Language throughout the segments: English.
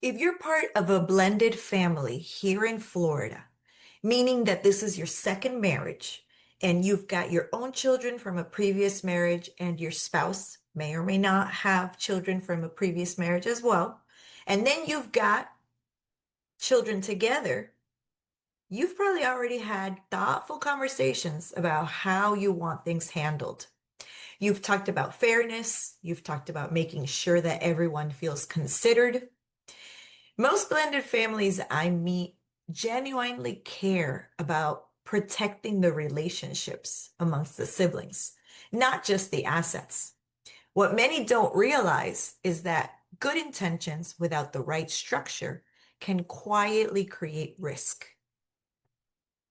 If you're part of a blended family here in Florida, meaning that this is your second marriage and you've got your own children from a previous marriage and your spouse may or may not have children from a previous marriage as well, and then you've got children together, you've probably already had thoughtful conversations about how you want things handled. You've talked about fairness. You've talked about making sure that everyone feels considered. Most blended families I meet genuinely care about protecting the relationships amongst the siblings, not just the assets. What many don't realize is that good intentions without the right structure can quietly create risk.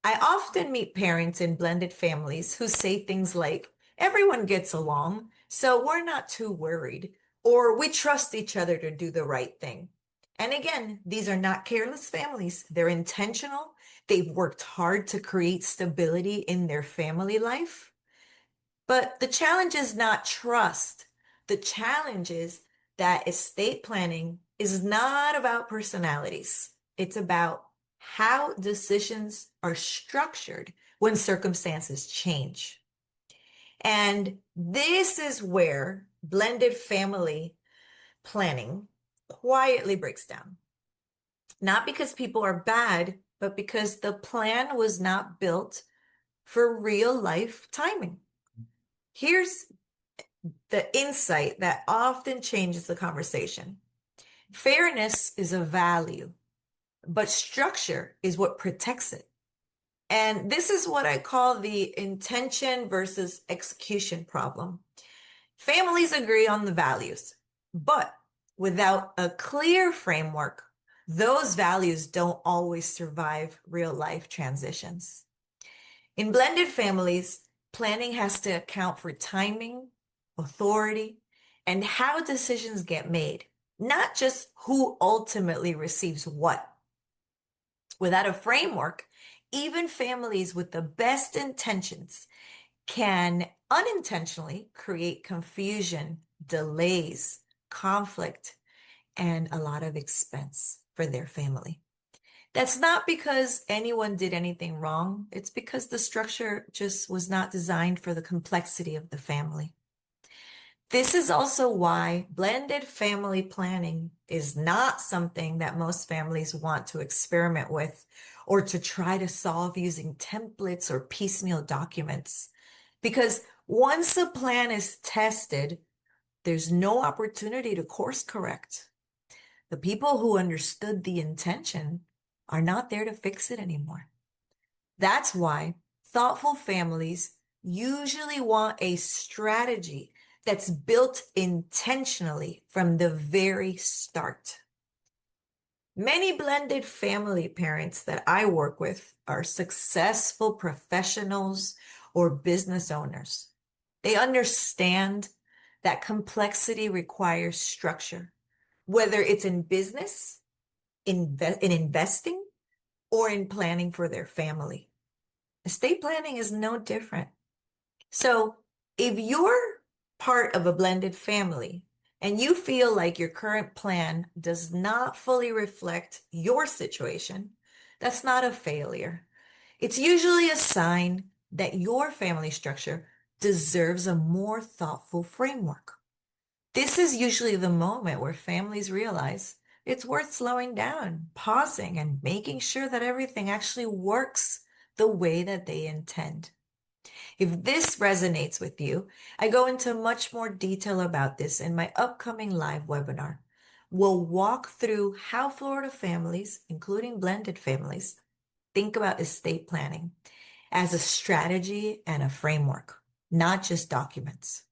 I often meet parents in blended families who say things like, everyone gets along, so we're not too worried, or we trust each other to do the right thing. And again, these are not careless families. They're intentional. They've worked hard to create stability in their family life. But the challenge is not trust. The challenge is that estate planning is not about personalities. It's about how decisions are structured when circumstances change. And this is where blended family planning quietly breaks down. Not because people are bad, but because the plan was not built for real life timing. Here's the insight that often changes the conversation. Fairness is a value, but structure is what protects it. And this is what I call the intention versus execution problem. Families agree on the values, but without a clear framework, those values don't always survive real life transitions. In blended families, planning has to account for timing, authority, and how decisions get made, not just who ultimately receives what. Without a framework, even families with the best intentions can unintentionally create confusion, delays, conflict, and a lot of expense for their family. That's not because anyone did anything wrong. It's because the structure just was not designed for the complexity of the family. This is also why blended family planning is not something that most families want to experiment with or to try to solve using templates or piecemeal documents. Because once the plan is tested, there's no opportunity to course correct. The people who understood the intention are not there to fix it anymore. That's why thoughtful families usually want a strategy that's built intentionally from the very start. Many blended family parents that I work with are successful professionals or business owners. They understand that complexity requires structure, whether it's in business, in investing, or in planning for their family. Estate planning is no different. So if you're part of a blended family and you feel like your current plan does not fully reflect your situation, that's not a failure. It's usually a sign that your family structure deserves a more thoughtful framework. This is usually the moment where families realize it's worth slowing down, pausing, and making sure that everything actually works the way that they intend. If this resonates with you, I go into much more detail about this in my upcoming live webinar. We'll walk through how Florida families, including blended families, think about estate planning as a strategy and a framework, not just documents.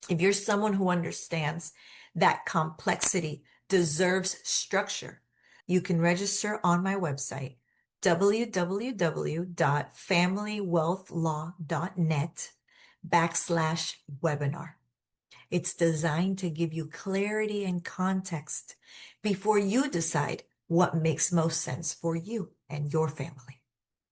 If you're someone who understands that complexity deserves structure, you can register on my website, www.familywealthlaw.net/webinar. It's designed to give you clarity and context before you decide what makes most sense for you and your family.